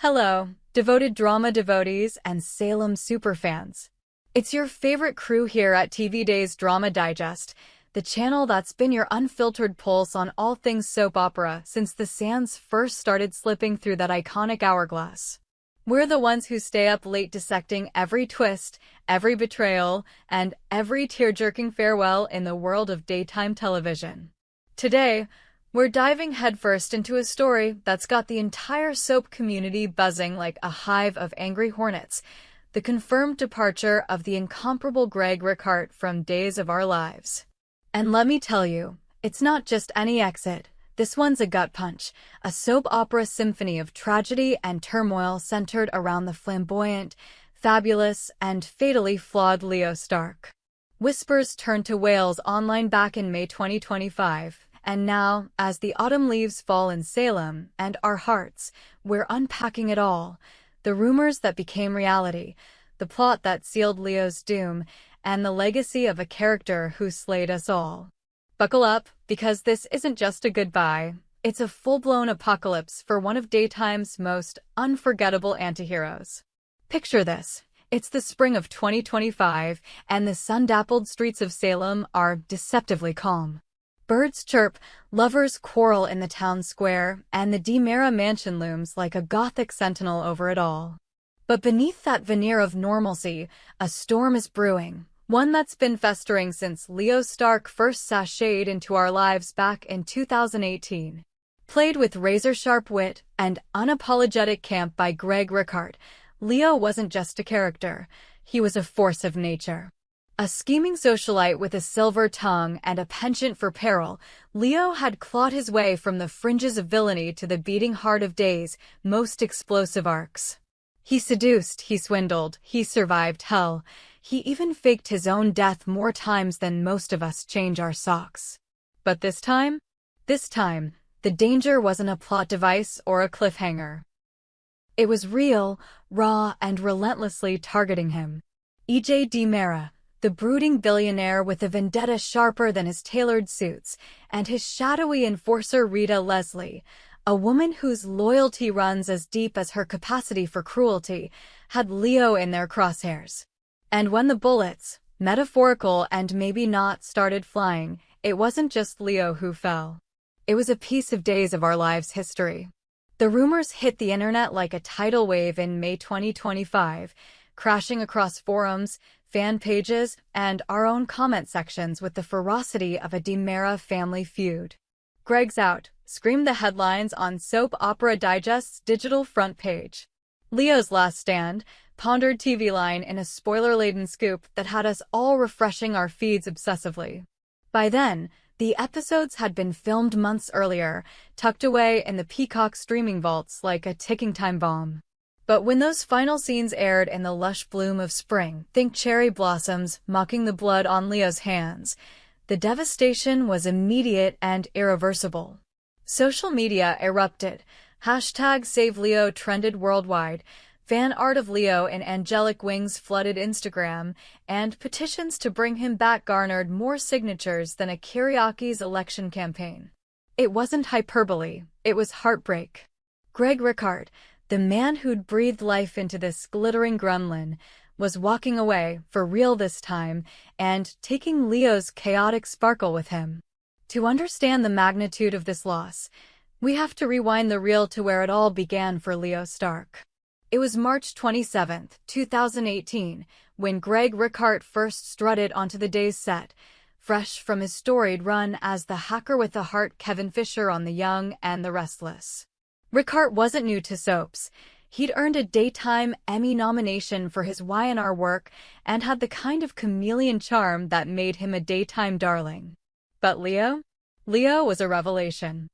Hello, devoted drama devotees and Salem superfans. It's your favorite crew here at TV Days Drama Digest, the channel that's been your unfiltered pulse on all things soap opera since the sands first started slipping through that iconic hourglass. We're the ones who stay up late dissecting every twist, every betrayal, and every tear-jerking farewell in the world of daytime television. Today, we're diving headfirst into a story that's got the entire soap community buzzing like a hive of angry hornets, the confirmed departure of the incomparable Greg Rikaart from Days of Our Lives. And let me tell you, it's not just any exit. This one's a gut punch, a soap opera symphony of tragedy and turmoil centered around the flamboyant, fabulous, and fatally flawed Leo Stark. Whispers turned to wails online back in May 2025. And now, as the autumn leaves fall in Salem and our hearts, we're unpacking it all. The rumors that became reality, the plot that sealed Leo's doom, and the legacy of a character who slayed us all. Buckle up, because this isn't just a goodbye. It's a full-blown apocalypse for one of daytime's most unforgettable antiheroes. Picture this. It's the spring of 2025, and the sun-dappled streets of Salem are deceptively calm. Birds chirp, lovers quarrel in the town square, and the DiMera mansion looms like a gothic sentinel over it all. But beneath that veneer of normalcy, a storm is brewing, one that's been festering since Leo Stark first sashayed into our lives back in 2018. Played with razor-sharp wit and unapologetic camp by Greg Rikaart, Leo wasn't just a character, he was a force of nature. A scheming socialite with a silver tongue and a penchant for peril, Leo had clawed his way from the fringes of villainy to the beating heart of Days' most explosive arcs. He seduced, he swindled, he survived hell. He even faked his own death more times than most of us change our socks. But this time, the danger wasn't a plot device or a cliffhanger. It was real, raw, and relentlessly targeting him. E.J. DiMera, the brooding billionaire with a vendetta sharper than his tailored suits, and his shadowy enforcer Rita Leslie, a woman whose loyalty runs as deep as her capacity for cruelty, had Leo in their crosshairs. And when the bullets, metaphorical and maybe not, started flying, it wasn't just Leo who fell. It was a piece of Days of Our Lives history. The rumors hit the internet like a tidal wave in May 2025, crashing across forums, fan pages, and our own comment sections with the ferocity of a DiMera family feud. Greg's out, screamed the headlines on Soap Opera Digest's digital front page. Leo's last stand, pondered TV line in a spoiler-laden scoop that had us all refreshing our feeds obsessively. By then, the episodes had been filmed months earlier, tucked away in the Peacock streaming vaults like a ticking time bomb. But when those final scenes aired in the lush bloom of spring, think cherry blossoms mocking the blood on Leo's hands, the devastation was immediate and irreversible. Social media erupted. #SaveLeo trended worldwide. Fan art of Leo in angelic wings flooded Instagram, and petitions to bring him back garnered more signatures than a Kiriakis election campaign. It wasn't hyperbole, it was heartbreak. Greg Rikaart, the man who'd breathed life into this glittering gremlin, was walking away, for real this time, and taking Leo's chaotic sparkle with him. To understand the magnitude of this loss, we have to rewind the reel to where it all began for Leo Stark. It was March 27, 2018, when Greg Rikaart first strutted onto the Days set, fresh from his storied run as the hacker with a heart Kevin Fisher on The Young and the Restless. Rikaart wasn't new to soaps. He'd earned a Daytime Emmy nomination for his Y&R work and had the kind of chameleon charm that made him a daytime darling. But Leo? Leo was a revelation.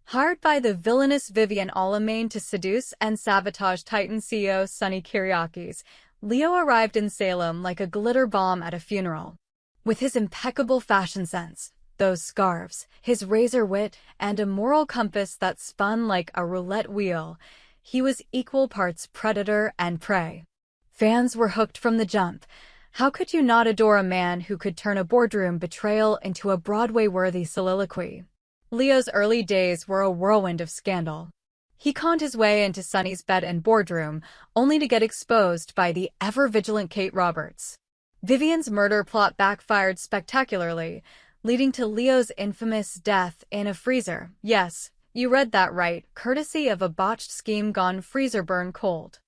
Hired by the villainous Vivian Alamain to seduce and sabotage Titan CEO Sonny Kiriakis, Leo arrived in Salem like a glitter bomb at a funeral. With his impeccable fashion sense, those scarves, his razor wit, and a moral compass that spun like a roulette wheel, he was equal parts predator and prey. Fans were hooked from the jump. How could you not adore a man who could turn a boardroom betrayal into a Broadway-worthy soliloquy? Leo's early days were a whirlwind of scandal. He conned his way into Sonny's bed and boardroom, only to get exposed by the ever-vigilant Kate Roberts. Vivian's murder plot backfired spectacularly, leading to Leo's infamous death in a freezer. Yes, you read that right, courtesy of a botched scheme gone freezer burn cold.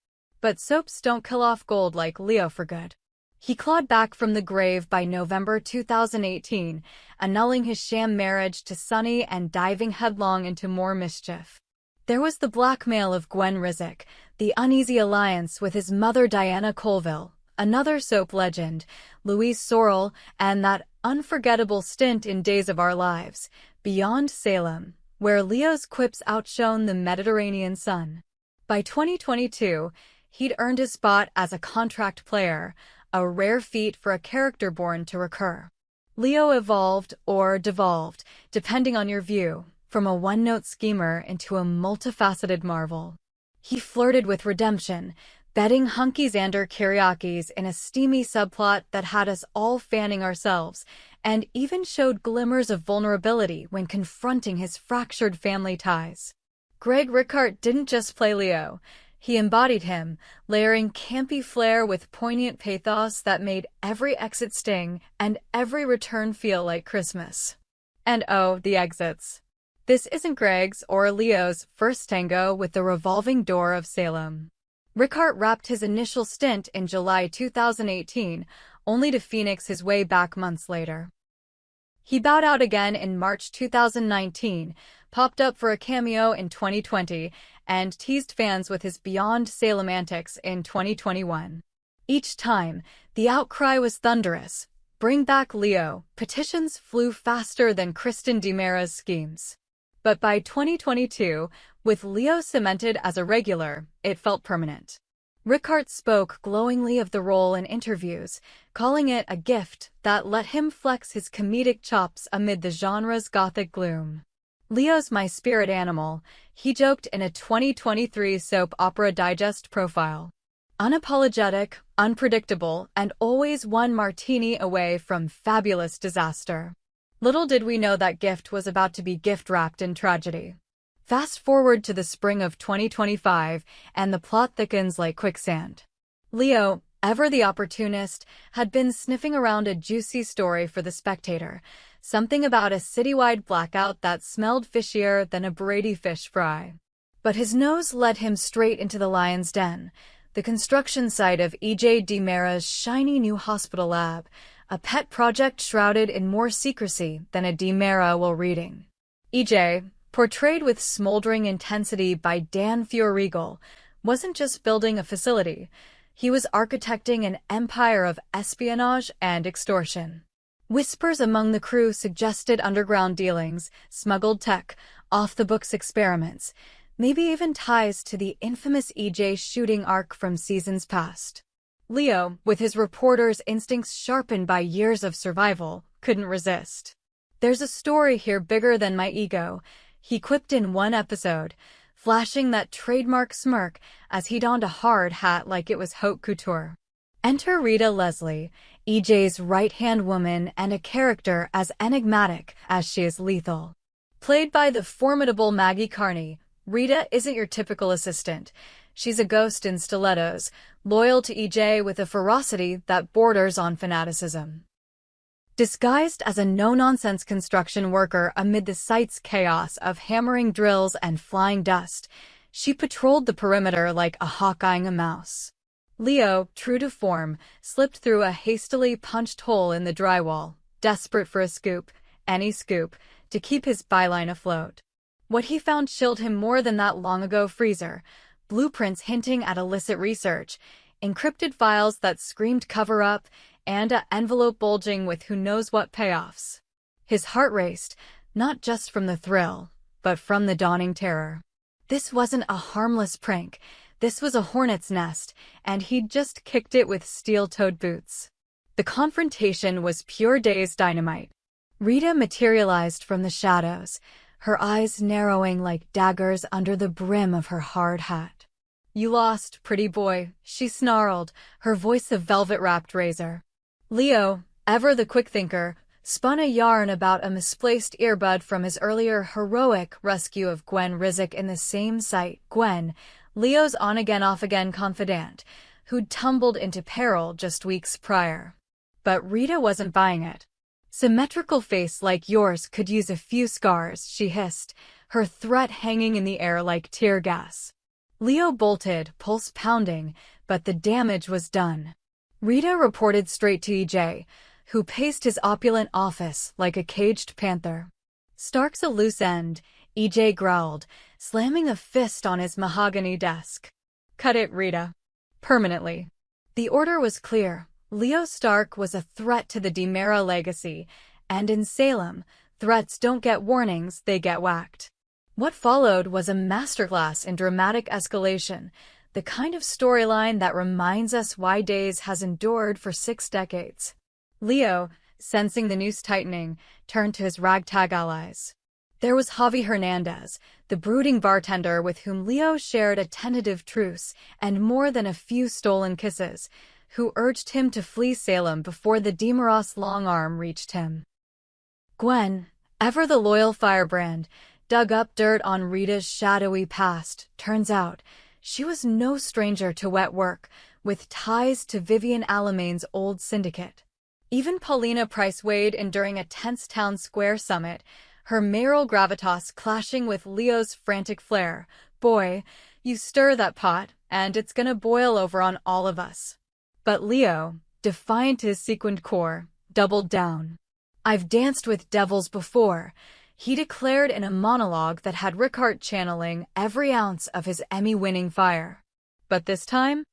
But soaps don't kill off gold like Leo for good. He clawed back from the grave by November 2018, annulling his sham marriage to Sonny and diving headlong into more mischief. There was the blackmail of Gwen Rizek, the uneasy alliance with his mother Diana Colville, another soap legend, Louise Sorrell, and that unforgettable stint in Days of Our Lives, Beyond Salem, where Leo's quips outshone the Mediterranean sun. By 2022, he'd earned his spot as a contract player, a rare feat for a character born to recur. Leo evolved, or devolved, depending on your view, from a one-note schemer into a multifaceted marvel. He flirted with redemption, betting hunky Xander Kyriakis in a steamy subplot that had us all fanning ourselves, and even showed glimmers of vulnerability when confronting his fractured family ties. Greg Ricart didn't just play Leo. He embodied him, layering campy flair with poignant pathos that made every exit sting and every return feel like Christmas. And oh, the exits. This isn't Greg's or Leo's first tango with the revolving door of Salem. Ricart wrapped his initial stint in July 2018, only to phoenix his way back months later. He bowed out again in March 2019, popped up for a cameo in 2020, and teased fans with his Beyond Salem antics in 2021. Each time, the outcry was thunderous. Bring back Leo. Petitions flew faster than Kristen DiMera's schemes. But by 2022, with Leo cemented as a regular, it felt permanent. Ricart spoke glowingly of the role in interviews, calling it a gift that let him flex his comedic chops amid the genre's gothic gloom. Leo's my spirit animal, he joked in a 2023 Soap Opera Digest profile. Unapologetic, unpredictable, and always one martini away from fabulous disaster. Little did we know that gift was about to be gift-wrapped in tragedy. Fast forward to the spring of 2025, and the plot thickens like quicksand. Leo, ever the opportunist, had been sniffing around a juicy story for The Spectator, something about a citywide blackout that smelled fishier than a Brady fish fry. But his nose led him straight into the lion's den, the construction site of E.J. DiMera's shiny new hospital lab, a pet project shrouded in more secrecy than a DiMera will reading. E.J., portrayed with smoldering intensity by Dan Fioregal, wasn't just building a facility, he was architecting an empire of espionage and extortion. Whispers among the crew suggested underground dealings, smuggled tech, off-the-books experiments, maybe even ties to the infamous E.J. shooting arc from seasons past. Leo, with his reporter's instincts sharpened by years of survival, couldn't resist. There's a story here bigger than my ego, he quipped in one episode, flashing that trademark smirk as he donned a hard hat like it was haute couture. Enter Rita Leslie, E.J.'s right-hand woman and a character as enigmatic as she is lethal. Played by the formidable Maggie Carney, Rita isn't your typical assistant. She's a ghost in stilettos, loyal to E.J. with a ferocity that borders on fanaticism. Disguised as a no-nonsense construction worker amid the site's chaos of hammering drills and flying dust, she patrolled the perimeter like a hawk eyeing a mouse. Leo, true to form, slipped through a hastily punched hole in the drywall, desperate for a scoop, any scoop, to keep his byline afloat. What he found chilled him more than that long-ago freezer, blueprints hinting at illicit research, encrypted files that screamed cover-up, and an envelope bulging with who knows what payoffs. His heart raced, not just from the thrill, but from the dawning terror. This wasn't a harmless prank. This was a hornet's nest, and he'd just kicked it with steel-toed boots. The confrontation was pure day's dynamite. Rita materialized from the shadows, her eyes narrowing like daggers under the brim of her hard hat. "You lost, pretty boy," she snarled, her voice a velvet-wrapped razor. Leo, ever the quick thinker, spun a yarn about a misplaced earbud from his earlier heroic rescue of Gwen Rizek in the same site. Gwen, Leo's on-again off-again confidant, who'd tumbled into peril just weeks prior. But Rita wasn't buying it. "Symmetrical face like yours could use a few scars," she hissed, her threat hanging in the air like tear gas. Leo bolted, pulse pounding, but the damage was done. Rita reported straight to EJ, who paced his opulent office like a caged panther. "Stark's a loose end," EJ growled, slamming a fist on his mahogany desk. "Cut it, Rita." Permanently. The order was clear. Leo Stark was a threat to the DiMera legacy, and in Salem, threats don't get warnings, they get whacked. What followed was a masterclass in dramatic escalation, the kind of storyline that reminds us why Days has endured for 6 decades. Leo, sensing the noose tightening, turned to his ragtag allies. There was Javi Hernandez, the brooding bartender with whom Leo shared a tentative truce and more than a few stolen kisses, who urged him to flee Salem before the DiMeras long arm reached him. Gwen, ever the loyal firebrand, dug up dirt on Rita's shadowy past. Turns out, she was no stranger to wet work, with ties to Vivian Alamain's old syndicate. Even Paulina Price-Wade enduring a tense town square summit, her mayoral gravitas clashing with Leo's frantic flair. "Boy, you stir that pot, and it's gonna boil over on all of us." But Leo, defiant to his sequined core, doubled down. "I've danced with devils before," he declared in a monologue that had Rickard channeling every ounce of his Emmy-winning fire. "But this time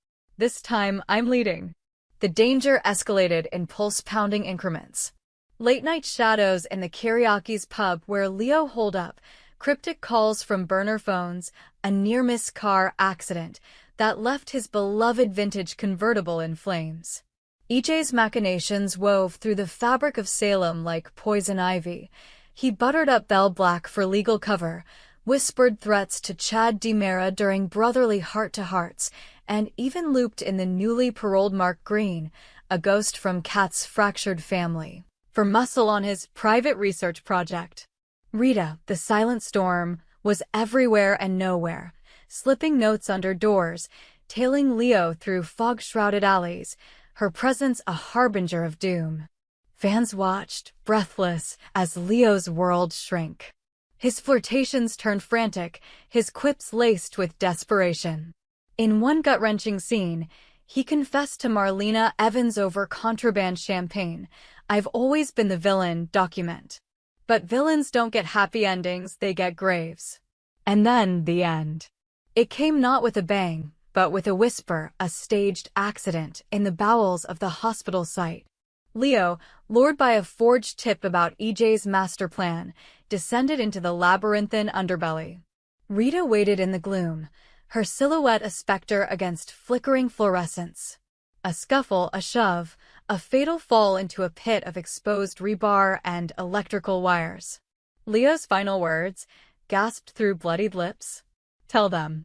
I'm leading." The danger escalated in pulse-pounding increments. Late-night shadows in the Kiriaki's pub where Leo holed up, cryptic calls from burner phones, a near-miss car accident that left his beloved vintage convertible in flames. EJ's machinations wove through the fabric of Salem like poison ivy. He buttered up Bell Black for legal cover, whispered threats to Chad DiMera during brotherly heart-to-hearts, and even looped in the newly paroled Mark Green, a ghost from Kat's fractured family, for muscle on his private research project. Rita, the silent storm, was everywhere and nowhere, slipping notes under doors, tailing Leo through fog-shrouded alleys, her presence a harbinger of doom. Fans watched, breathless, as Leo's world shrank. His flirtations turned frantic, his quips laced with desperation. In one gut-wrenching scene, he confessed to Marlena Evans over contraband champagne. "I've always been the villain," document. But villains don't get happy endings, they get graves. And then the end. It came not with a bang, but with a whisper, a staged accident in the bowels of the hospital site. Leo, lured by a forged tip about EJ's master plan, descended into the labyrinthine underbelly. Rita waited in the gloom, her silhouette a specter against flickering fluorescence. A scuffle, a shove, a fatal fall into a pit of exposed rebar and electrical wires. Leo's final words, gasped through bloodied lips. "Tell them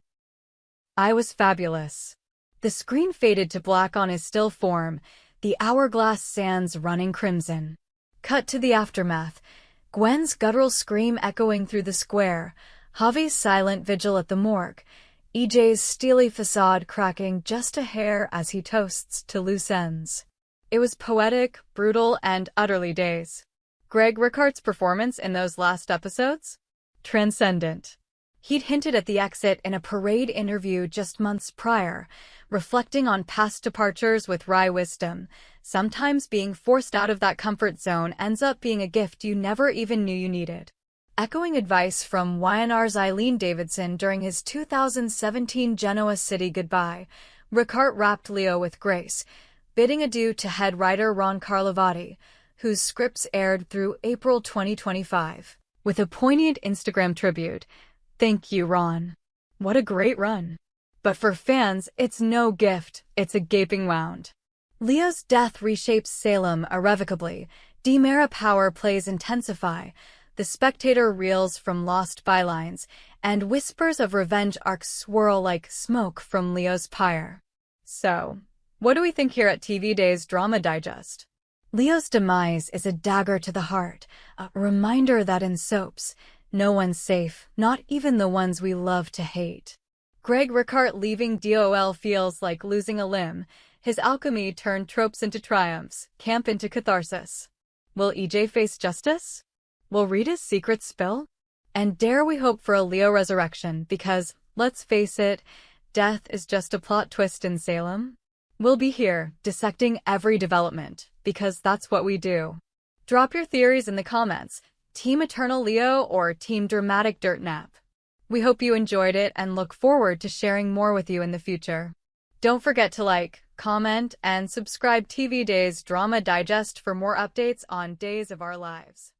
I was fabulous." The screen faded to black on his still form, the hourglass sands running crimson. Cut to the aftermath, Gwen's guttural scream echoing through the square, Javi's silent vigil at the morgue, EJ's steely facade cracking just a hair as he toasts to loose ends. It was poetic, brutal, and utterly Days. Greg Rickard's performance in those last episodes? Transcendent. He'd hinted at the exit in a Parade interview just months prior, reflecting on past departures with wry wisdom. Sometimes being forced out of that comfort zone ends up being a gift you never even knew you needed. Echoing advice from YNR's Eileen Davidson during his 2017 Genoa City goodbye, Rickard wrapped Leo with grace, bidding adieu to head writer Ron Carlivati, whose scripts aired through April 2025, with a poignant Instagram tribute. "Thank you, Ron. What a great run." But for fans, it's no gift, it's a gaping wound. Leo's death reshapes Salem irrevocably. DiMera power plays intensify. The spectator reels from lost bylines, and whispers of revenge arcs swirl like smoke from Leo's pyre. So, what do we think here at TV Days Drama Digest? Leo's demise is a dagger to the heart, a reminder that in soaps, no one's safe, not even the ones we love to hate. Greg Ricart leaving DOL feels like losing a limb. His alchemy turned tropes into triumphs, camp into catharsis. Will EJ face justice? Will Rita's secrets spill? And dare we hope for a Leo resurrection because, let's face it, death is just a plot twist in Salem? We'll be here, dissecting every development, because that's what we do. Drop your theories in the comments. Team Eternal Leo or Team Dramatic Dirt Nap? We hope you enjoyed it and look forward to sharing more with you in the future. Don't forget to like, comment, and subscribe TV Days Drama Digest for more updates on Days of Our Lives.